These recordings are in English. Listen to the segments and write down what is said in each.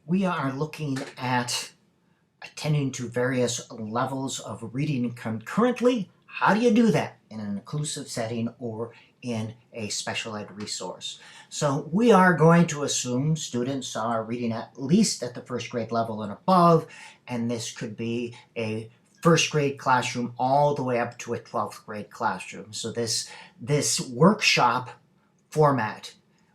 We are looking at attending to various levels of reading concurrently. How do you do that in an inclusive setting or in a special ed resource? So we are going to assume students are reading at least at the first grade level and above, and this could be a first grade classroom all the way up to a 12th grade classroom. So this workshop format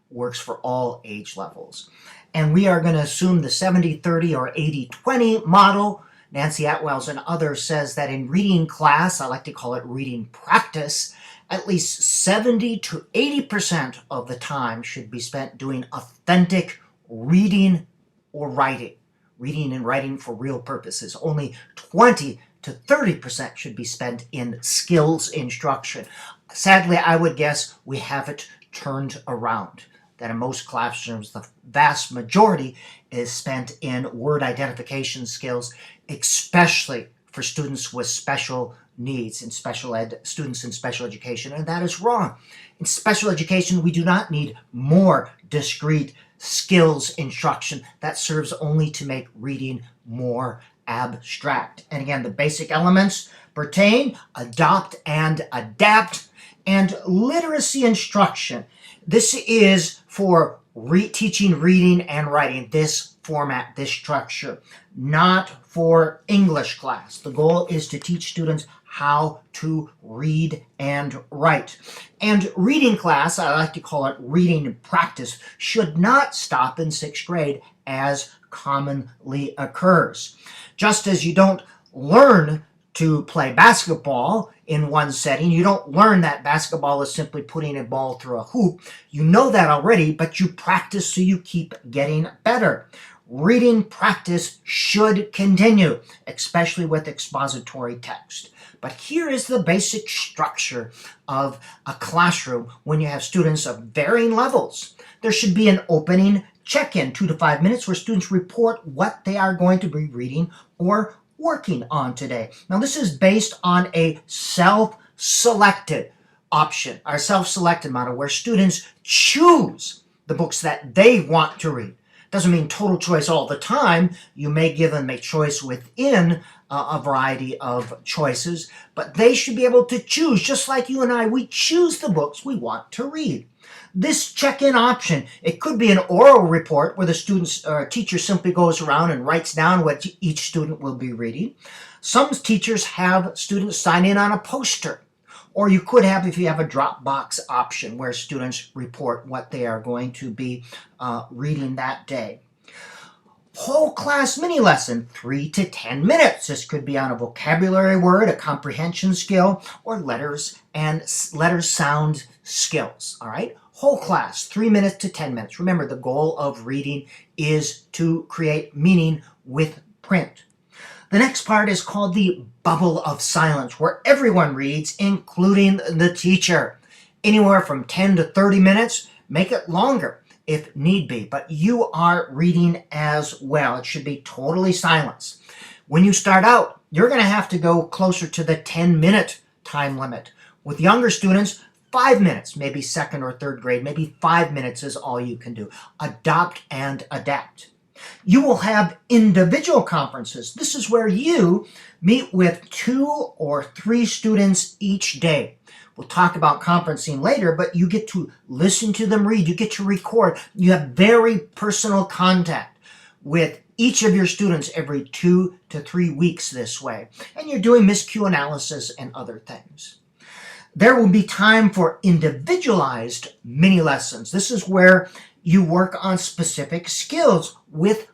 works for all age levels. And we are going to assume the 70-30 or 80-20 model. Nancy Atwells and others says that in reading class, I like to call it reading practice, at least 70 to 80% of the time should be spent doing authentic reading or writing. Reading and writing for real purposes. Only 20 to 30% should be spent in skills instruction. Sadly, I would guess we have it turned around. That in most classrooms, the vast majority is spent in word identification skills, especially for students with special needs and special ed students in special education, and that is wrong. In special education, we do not need more discrete skills instruction. That serves only to make reading more abstract. And again, the basic elements pertain: adopt and adapt, and literacy instruction. This is for teaching reading and writing, this format, this structure, not for English class. The goal is to teach students how to read and write. And reading class, I like to call it reading practice, should not stop in 6th grade as commonly occurs. Just as you don't learn to play basketball in one setting, you don't learn that basketball is simply putting a ball through a hoop. You know that already, but you practice so you keep getting better. Reading practice should continue, especially with expository text. But here is the basic structure of a classroom when you have students of varying levels. There should be an opening check-in, 2 to 5 minutes, where students report what they are going to be reading or working on today. Now, this is based on a self-selected option, our self-selected model, where students choose the books that they want to read. Doesn't mean total choice all the time. You may give them a choice within a variety of choices, but they should be able to choose, just like you and I, we choose the books we want to read. This check-in option, it could be an oral report where the students or teacher simply goes around and writes down what each student will be reading. Some teachers have students sign in on a poster, or you could have, if you have a Dropbox option, where students report what they are going to be reading that day. Whole class mini lesson, 3 to 10 minutes. This could be on a vocabulary word, a comprehension skill, or letters sound skills, all right? Whole class, 3 minutes to 10 minutes. Remember, the goal of reading is to create meaning with print. The next part is called the bubble of silence, where everyone reads, including the teacher. Anywhere from 10 to 30 minutes, make it longer if need be, but you are reading as well. It should be totally silence. When you start out, you're going to have to go closer to the 10-minute time limit. With younger students, 5 minutes, maybe 2nd or 3rd grade, maybe 5 minutes is all you can do. Adopt and adapt. You will have individual conferences. This is where you meet with 2 or 3 students each day. We'll talk about conferencing later, but you get to listen to them read. You get to record. You have very personal contact with each of your students every 2 to 3 weeks this way. And you're doing miscue analysis and other things. There will be time for individualized mini lessons. This is where you work on specific skills with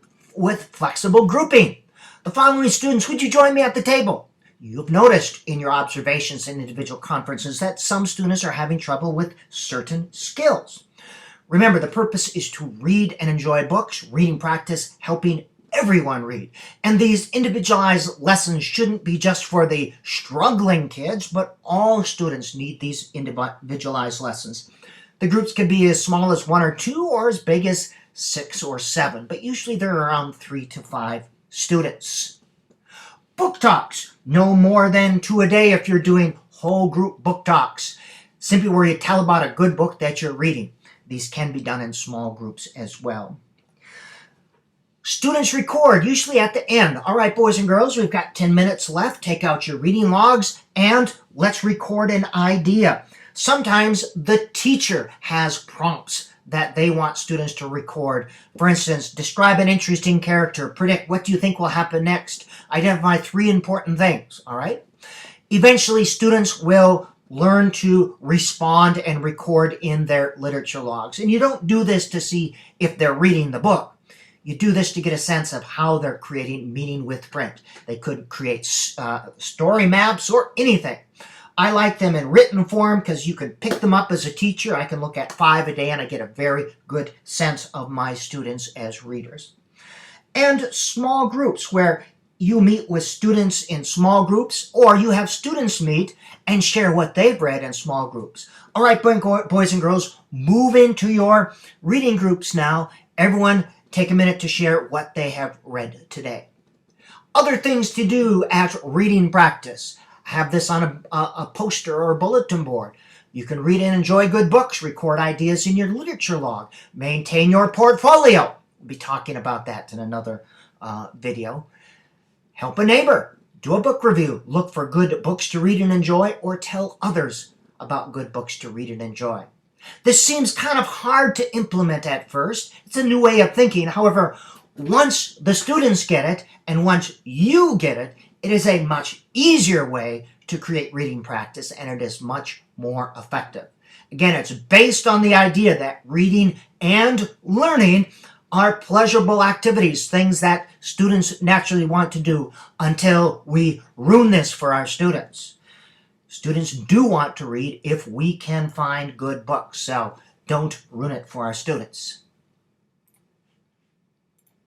flexible grouping. The following students, would you join me at the table? You've noticed in your observations in individual conferences that some students are having trouble with certain skills. Remember, the purpose is to read and enjoy books, reading practice, helping everyone read. And these individualized lessons shouldn't be just for the struggling kids, but all students need these individualized lessons. The groups can be as small as 1 or 2 or as big as 6 or 7, but usually they're around 3 to 5 students. Book talks, no more than 2 a day if you're doing whole group book talks, simply where you tell about a good book that you're reading. These can be done in small groups as well. Students record, usually at the end. All right, boys and girls, we've got 10 minutes left. Take out your reading logs and let's record an idea. Sometimes the teacher has prompts that they want students to record. For instance, describe an interesting character, predict what do you think will happen next, identify 3 important things, all right? Eventually, students will learn to respond and record in their literature logs. And you don't do this to see if they're reading the book. You do this to get a sense of how they're creating meaning with print. They could create story maps or anything. I like them in written form because you can pick them up as a teacher. I can look at 5 a day and I get a very good sense of my students as readers. And small groups where you meet with students in small groups, or you have students meet and share what they've read in small groups. All right, boys and girls, move into your reading groups now. Everyone take a minute to share what they have read today. Other things to do at reading practice. Have this on a poster or a bulletin board. You can read and enjoy good books, record ideas in your literature log, maintain your portfolio. We'll be talking about that in another video. Help a neighbor, do a book review, look for good books to read and enjoy, or tell others about good books to read and enjoy. This seems kind of hard to implement at first. It's a new way of thinking. However, once the students get it, and once you get it, it is a much easier way to create reading practice, and it is much more effective. Again, it's based on the idea that reading and learning are pleasurable activities, things that students naturally want to do, until we ruin this for our students. Students do want to read if we can find good books, so don't ruin it for our students.